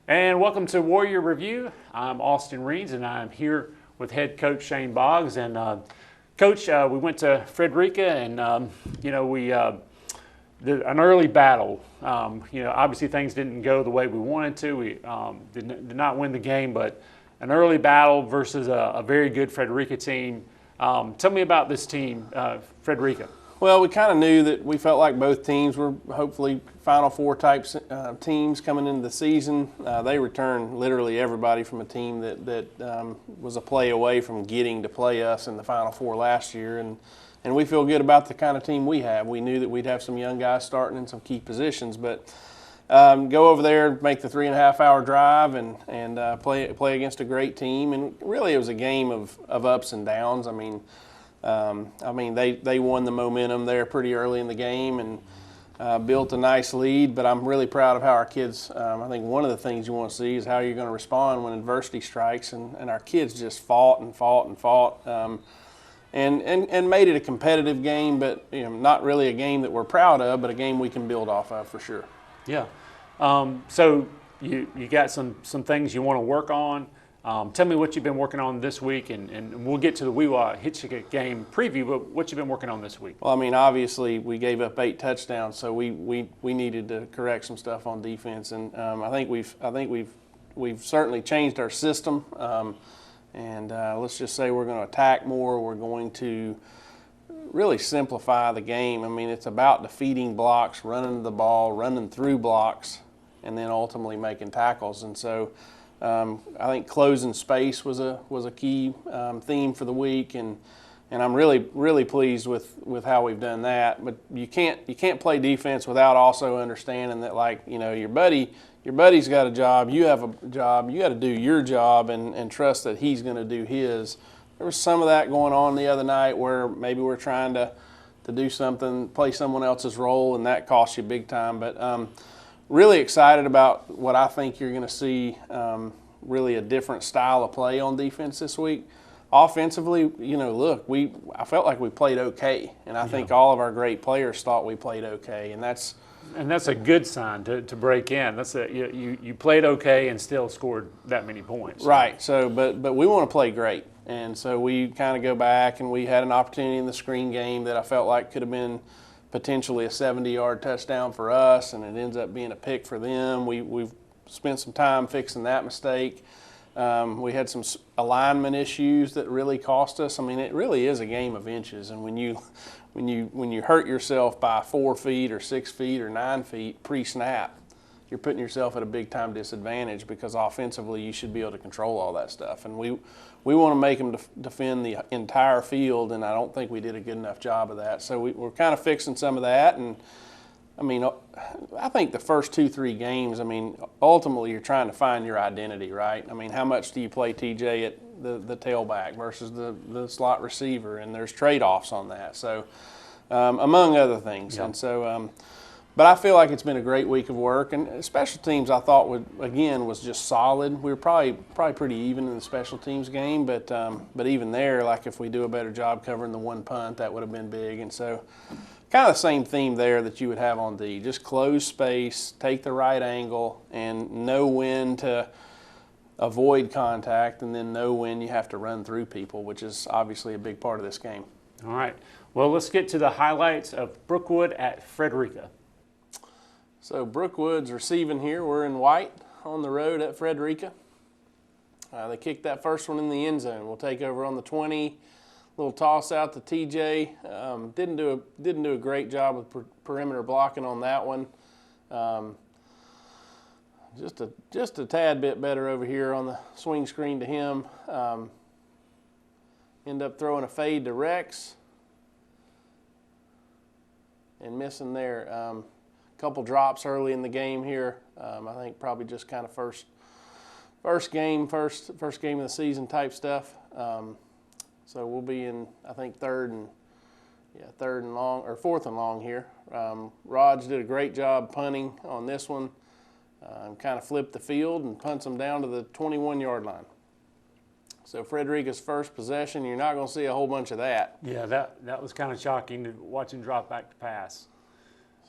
And welcome to Warrior Review. I'm Austin Reeds, and I'm here with head coach Shane Boggs. And Coach, we went to Frederica, and we an early battle. Obviously things didn't go the way we wanted to. We did not win the game, but an early battle versus a very good Frederica team. Tell me about this team, Frederica. Well, we kind of knew that we felt like both teams were hopefully Final Four type teams coming into the season. They returned literally everybody from a team that was a play away from getting to play us in the Final Four last year, and we feel good about the kind of team we have. We knew that we'd have some young guys starting in some key positions, but go over there, make the 3.5-hour drive, and play against a great team. And really, it was a game of ups and downs. They won the momentum there pretty early in the game and built a nice lead, but I'm really proud of how our kids, I think one of the things you want to see is how you're going to respond when adversity strikes, and our kids just fought and made it a competitive game, but not really a game that we're proud of, but a game we can build off of for sure. Yeah. So you got some things you want to work on. Tell me what you've been working on this week, and we'll get to the Hitchcock game preview, but what you've been working on this week. Well, obviously we gave up 8 touchdowns, so we needed to correct some stuff on defense, and I think we've certainly changed our system, and let's just say we're going to attack more. We're going to really simplify the game. It's about defeating blocks, running the ball, running through blocks, and then ultimately making tackles. And so I think closing space was a key theme for the week, and I'm really pleased with how we've done that. But you can't play defense without also understanding that, your buddy's got a job, you have a job, you got to do your job and trust that he's going to do his. There was some of that going on the other night where maybe we're trying to do something, play someone else's role, and that costs you big time. But really excited about what I think you're going to see, really a different style of play on defense this week. Offensively, I felt like we played okay, and I think all of our great players thought we played okay, and that's a good sign to break in. You played okay and still scored that many points. Right. So, but we want to play great, and so we kind of go back, and we had an opportunity in the screen game that I felt like could have been potentially a 70-yard touchdown for us, and it ends up being a pick for them. We've spent some time fixing that mistake. We had some alignment issues that really cost us. It really is a game of inches, and when you hurt yourself by 4 feet or 6 feet or 9 feet pre-snap, you're putting yourself at a big-time disadvantage, because offensively you should be able to control all that stuff. And we want to make them defend the entire field, and I don't think we did a good enough job of that. So we're kind of fixing some of that. And, I think the first 2-3 games, ultimately you're trying to find your identity, right? How much do you play TJ at the tailback versus the slot receiver? And there's trade-offs on that. So among other things. Yeah. And so but I feel like it's been a great week of work, and special teams I thought was just solid. We were probably pretty even in the special teams game, but even there, if we do a better job covering the one punt, that would have been big. And so kind of the same theme there that you would have on D. Just close space, take the right angle, and know when to avoid contact, and then know when you have to run through people, which is obviously a big part of this game. All right. Well, let's get to the highlights of Brookwood at Frederica. So Brookwood's receiving here. We're in white on the road at Frederica. They kicked that first one in the end zone. We'll take over on the 20. Little toss out to TJ. Didn't do a great job with perimeter blocking on that one. Just a tad bit better over here on the swing screen to him. End up throwing a fade to Rex and missing there. Couple drops early in the game here. I think probably just kind of first game of the season type stuff. So we'll be in, I think, fourth and long here. Raj did a great job punting on this one. Kind of flipped the field and punts them down to the 21-yard line. So Frederica's first possession, you're not going to see a whole bunch of that. Yeah, that was kind of shocking to watch him drop back to pass.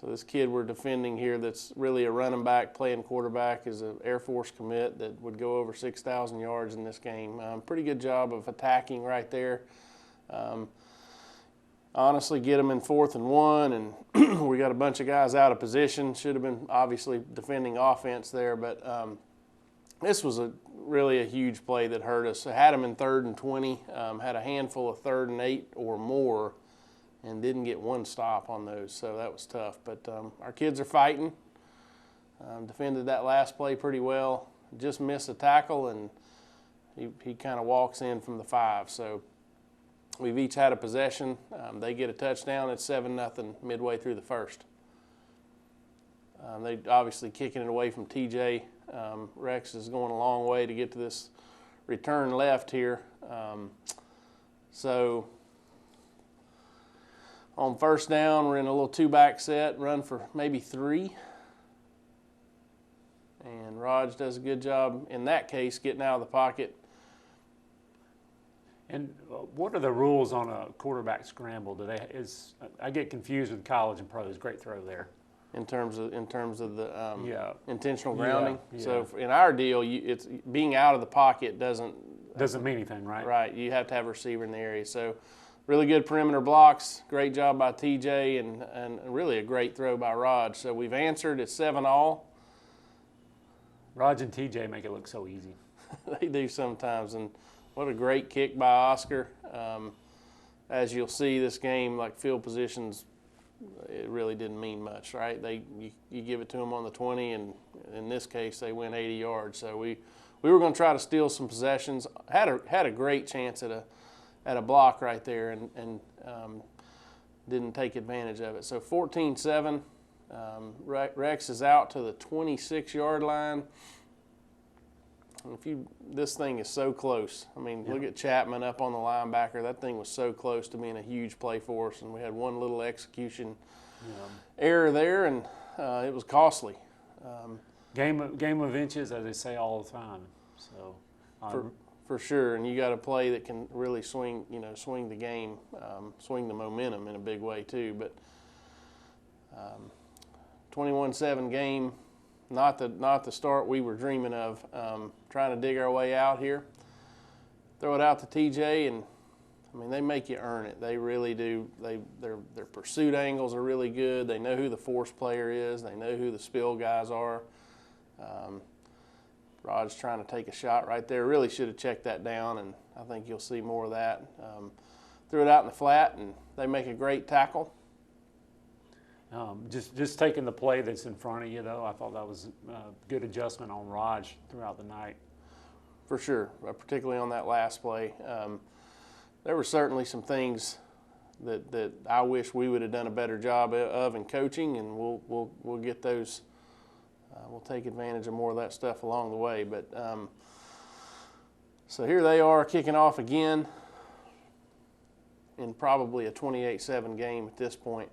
So this kid we're defending here that's really a running back, playing quarterback, is an Air Force commit that would go over 6,000 yards in this game. Pretty good job of attacking right there. Honestly, get them in 4th and 1, and we got a bunch of guys out of position. Should have been obviously defending offense there, but this was really a huge play that hurt us. I had them in 3rd and 20, had a handful of 3rd and 8 or more, and didn't get one stop on those, so that was tough. But our kids are fighting. Defended that last play pretty well. Just missed a tackle, and he kind of walks in from the 5. So we've each had a possession. They get a touchdown. It's 7-0 midway through the first. They obviously kicking it away from TJ. Rex is going a long way to get to this return left here. So on 1st down, we're in a little 2-back set, run for maybe 3. And Raj does a good job in that case getting out of the pocket. And what are the rules on a quarterback scramble? I get confused with college and pros. Great throw there. In terms of the Yeah. intentional grounding. Yeah. So in our deal, it's being out of the pocket doesn't Doesn't mean anything, right? Right. You have to have a receiver in the area. So really good perimeter blocks. Great job by TJ, and really a great throw by Raj. So we've answered. It's 7-all. Raj and TJ make it look so easy. They do sometimes, and what a great kick by Oscar. As you'll see, this game, like field positions, it really didn't mean much, right? You give it to them on the 20, and in this case, they went 80 yards. So we were going to try to steal some possessions. Had a great chance at a block right there, and didn't take advantage of it. So 14-7. Rex is out to the 26-yard line. This thing is so close. I mean, Look at Chapman up on the linebacker. That thing was so close to being a huge play for us, and we had one little execution error there, and it was costly. Game of inches, as they say all the time. So for sure, and you got a play that can really swing the game, swing the momentum in a big way too. But 21-7 game. Not the start we were dreaming of. Trying to dig our way out here. Throw it out to TJ, and I mean they make you earn it. They really do. Their pursuit angles are really good. They know who the force player is. They know who the spill guys are. Rod's trying to take a shot right there. Really should have checked that down, and I think you'll see more of that. Threw it out in the flat, and they make a great tackle. Just taking the play that's in front of you, though, I thought that was a good adjustment on Raj throughout the night. For sure, particularly on that last play. There were certainly some things that I wish we would have done a better job of in coaching, and we'll get those. We'll take advantage of more of that stuff along the way. But so here they are kicking off again in probably a 28-7 game at this point.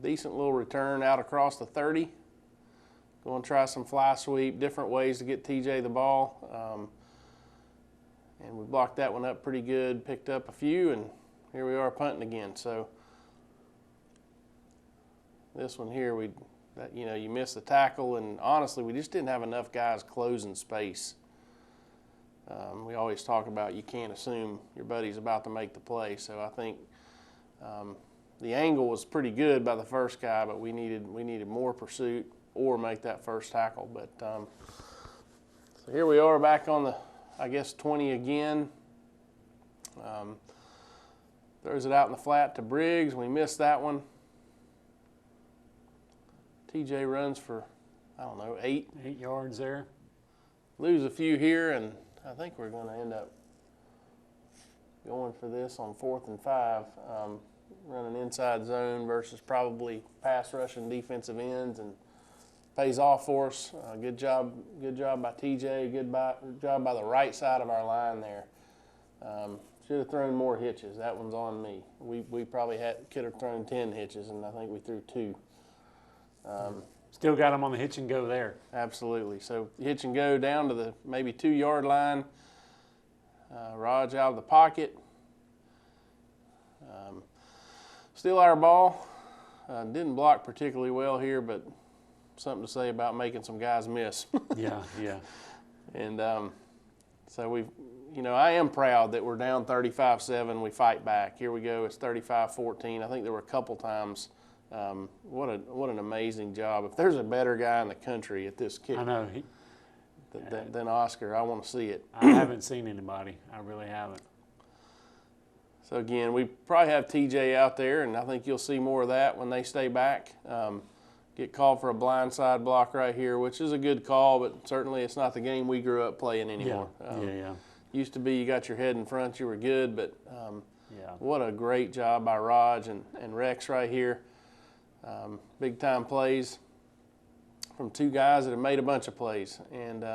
Decent little return out across the 30. Going to try some fly sweep, different ways to get TJ the ball. And we blocked that one up pretty good, picked up a few, and here we are punting again. So this one here, you missed the tackle, and honestly, we just didn't have enough guys closing space. We always talk about you can't assume your buddy's about to make the play, so I think the angle was pretty good by the first guy, but we needed more pursuit or make that first tackle. But so here we are back on the, 20 again. Throws it out in the flat to Briggs. We missed that one. TJ runs for, 8. 8 yards there. Lose a few here, and I think we're going to end up going for this on 4th and 5. Running inside zone versus probably pass rushing defensive ends, and pays off for us. Good job by TJ. Good job by the right side of our line there. Should have thrown more hitches. That one's on me. We probably could have thrown 10 hitches, and I think we threw 2. Still got him on the hitch and go there. Absolutely. So hitch and go down to the maybe 2-yard line. Raj out of the pocket. Steal our ball. Didn't block particularly well here, but something to say about making some guys miss. Yeah, yeah. And so I am proud that we're down 35-7. We fight back. Here we go. It's 35-14. I think there were a couple times. What an amazing job. If there's a better guy in the country at this kick I know. than Oscar, I want to see it. I haven't seen anybody. I really haven't. So again, we probably have TJ out there, and I think you'll see more of that when they stay back. Get called for a blindside block right here, which is a good call, but certainly it's not the game we grew up playing anymore. Yeah. Used to be you got your head in front, you were good, but Yeah. what a great job by Raj and Rex right here. Big time plays from two guys that have made a bunch of plays. And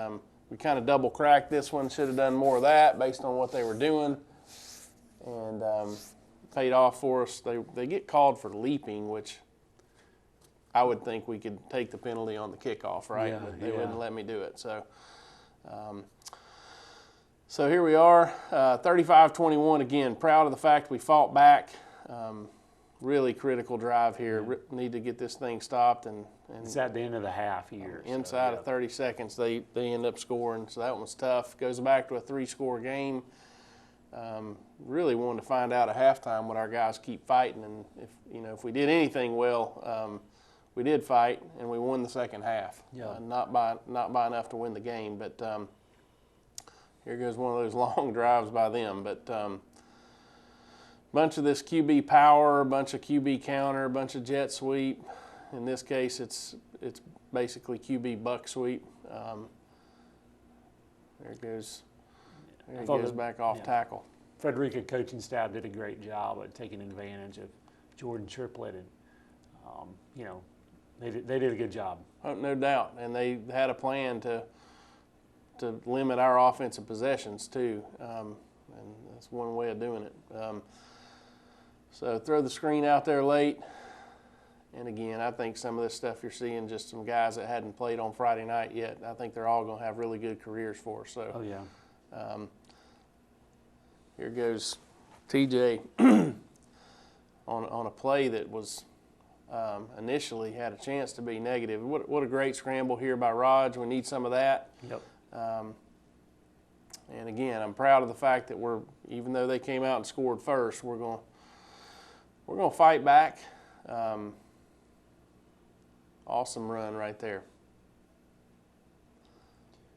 we kind of double cracked this one, should have done more of that based on what they were doing. And paid off for us. They get called for leaping, which I would think we could take the penalty on the kickoff, right? Yeah, But they yeah. wouldn't let me do it. So here we are, 35-21. Again, proud of the fact we fought back. Really critical drive here. Need to get this thing stopped. And It's at the end of the half here. so, inside yeah. of 30 seconds, they end up scoring. So that one's tough. Goes back to a 3-score game. Really wanted to find out at halftime what our guys keep fighting, and if we did anything well, we did fight and we won the second half. Yeah. Not by enough to win the game, but here goes one of those long drives by them. But bunch of this QB power, bunch of QB counter, bunch of jet sweep. In this case, it's basically QB buck sweep. There it goes. There it goes back off tackle. Frederica coaching staff did a great job at taking advantage of Jordan Triplett, and they did a good job. Oh, no doubt, and they had a plan to limit our offensive possessions too, and that's one way of doing it. So throw the screen out there late, and again, I think some of this stuff you're seeing, just some guys that hadn't played on Friday night yet. I think they're all going to have really good careers for us. So. Oh yeah. Here goes TJ on a play that was initially had a chance to be negative. What a great scramble here by Raj. We need some of that. Yep. And again, I'm proud of the fact that even though they came out and scored first, we're going to fight back. Awesome run right there.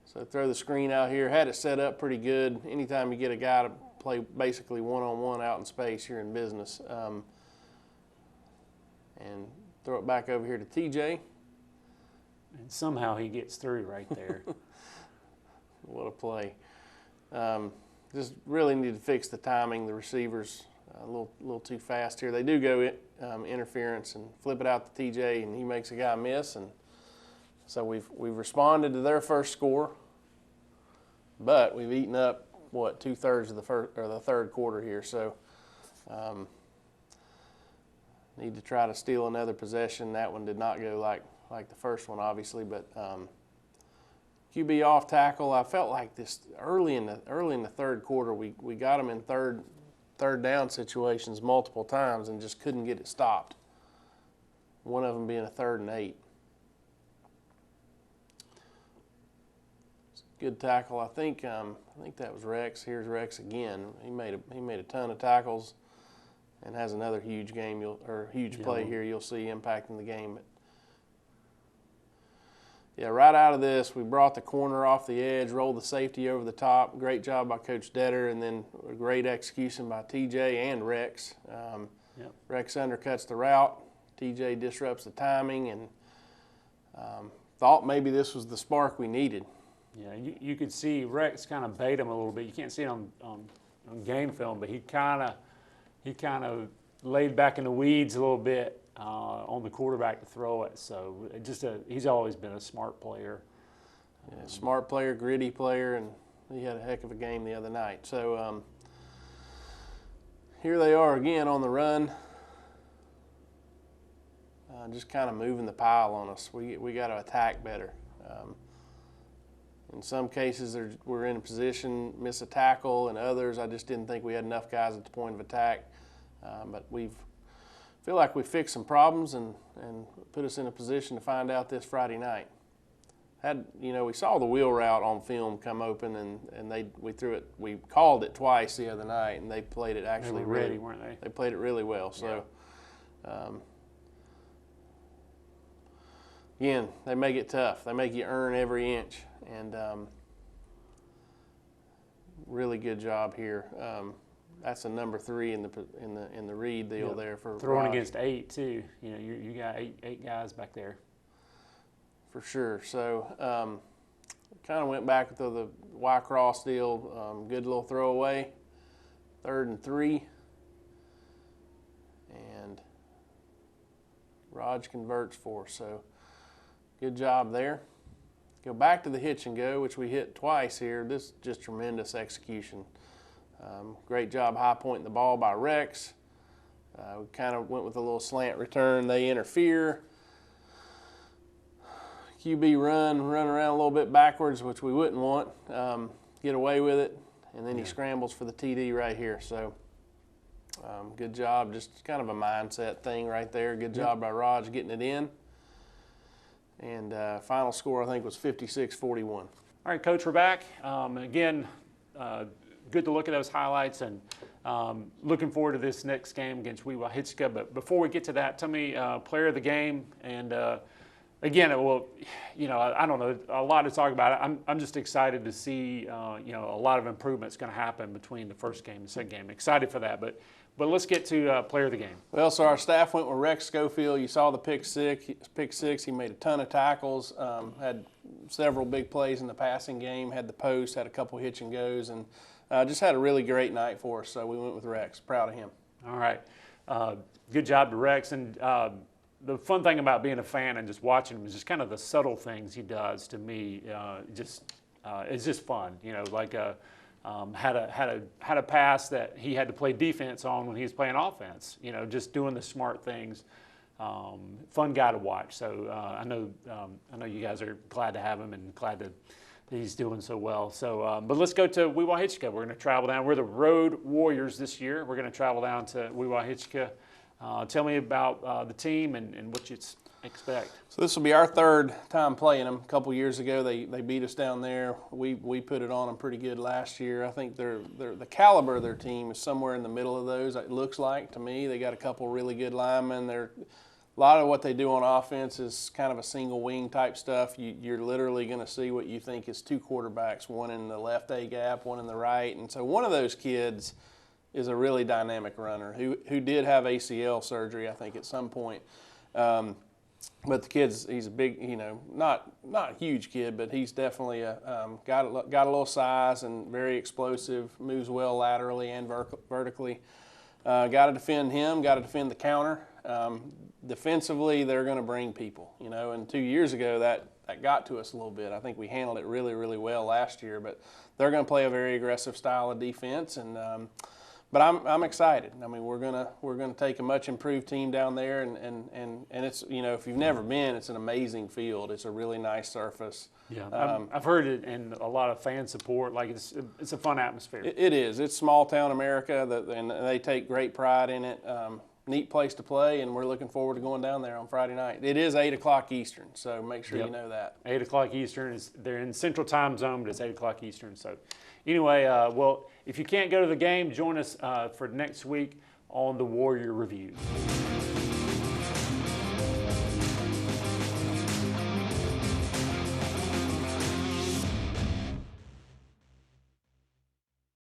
So throw the screen out here. Had it set up pretty good. Anytime you get a guy to play basically one-on-one out in space, you're in business. And throw it back over here to TJ. And somehow he gets through right there. What a play. Just really need to fix the timing. The receivers a little too fast here. They do go interference and flip it out to TJ, and he makes a guy miss. And so we've responded to their first score, but we've eaten up, 2/3 of the third quarter here. So need to try to steal another possession. That one did not go like the first one, obviously, but QB off tackle. I felt like this early in the third quarter, we got them in third down situations multiple times and just couldn't get it stopped. One of them being a 3rd and 8. Good tackle. I think that was Rex. Here's Rex again. He made a ton of tackles, and has another huge game play here. You'll see impacting the game. But yeah, right out of this, we brought the corner off the edge, rolled the safety over the top. Great job by Coach Detter, and then a great execution by TJ and Rex. Rex undercuts the route. TJ disrupts the timing, and thought maybe this was the spark we needed. Yeah, you could see Rex kind of bait him a little bit. You can't see it on game film, but he kind of laid back in the weeds a little bit on the quarterback to throw it. So he's always been a smart player. Yeah, smart player, gritty player, and he had a heck of a game the other night. So here they are again on the run, just kind of moving the pile on us. We got to attack better. In some cases, we're in a position, miss a tackle, and others, I just didn't think we had enough guys at the point of attack. But we've feel like we fixed some problems and put us in a position to find out this Friday night. We saw the wheel route on film come open, and we called it twice the other night, and they played it actually They were ready, weren't they? They played it really well. So, again, they make it tough. They make you earn every inch, and really good job here. That's a number 3 in the Reed deal there for throwing Raj. against 8 too. You got eight guys back there. For sure. So, kind of went back to the Y cross deal. Good little throwaway. 3rd and 3. And Raj converts for us. So, good job there. Go back to the hitch and go, which we hit twice here. This is just tremendous execution. Great job high pointing the ball by Rex. We kind of went with a little slant return. They interfere. QB run around a little bit backwards, which we wouldn't want. Get away with it, and then he scrambles for the TD right here. So, good job. Just kind of a mindset thing right there. Good job by Raj getting it in. And final score, I think, was 56-41. All right, Coach, we're back. Again, good to look at those highlights, and looking forward to this next game against Wewa Hitchcock. But before we get to that, tell me player of the game. And again, well, I don't know, a lot to talk about. I'm just excited to see, a lot of improvements going to happen between the first game and the second game. Excited for that. But let's get to player of the game. Well, so our staff went with Rex Schofield. You saw the pick six. He made a ton of tackles, had several big plays in the passing game, had the post, had a couple hitch and goes, and just had a really great night for us. So we went with Rex. Proud of him. All right. Good job to Rex. And the fun thing about being a fan and just watching him is just kind of the subtle things he does to me. It's just fun. Had a pass that he had to play defense on when he was playing offense. Just doing the smart things. Fun guy to watch. So I know you guys are glad to have him and glad that he's doing so well. So, but let's go to Wewa Hitchcock. We're going to travel down. We're the Road Warriors this year. We're going to travel down to Wewa Hitchcock. Tell me about the team and what you expect. So this will be our 3rd time playing them. A couple years ago, they beat us down there. We put it on them pretty good last year. I think the caliber of their team is somewhere in the middle of those. It looks like to me. They got a couple really good linemen. A lot of what they do on offense is kind of a single wing type stuff. You're literally going to see what you think is 2 quarterbacks, one in the left A gap, one in the right, and so one of those kids is a really dynamic runner who did have ACL surgery, I think, at some point. But the kid's, he's a big, not a huge kid, but he's definitely got a little size and very explosive, moves well laterally and vertically. Got to defend him, got to defend the counter. Defensively, they're going to bring people, and 2 years ago that got to us a little bit. I think we handled it really, really well last year, but they're going to play a very aggressive style of defense, and but I'm excited. I mean, we're gonna take a much improved team down there, and it's if you've never been, it's an amazing field. It's a really nice surface. Yeah, I've heard it, and a lot of fan support. Like it's a fun atmosphere. It is. It's small town America, and they take great pride in it. Neat place to play, and we're looking forward to going down there on Friday night. It is 8 o'clock Eastern, so make sure you know that. 8 o'clock Eastern they're in Central Time Zone, but it's 8 o'clock Eastern. So, anyway, well, if you can't go to the game, join us for next week on the Warrior Review.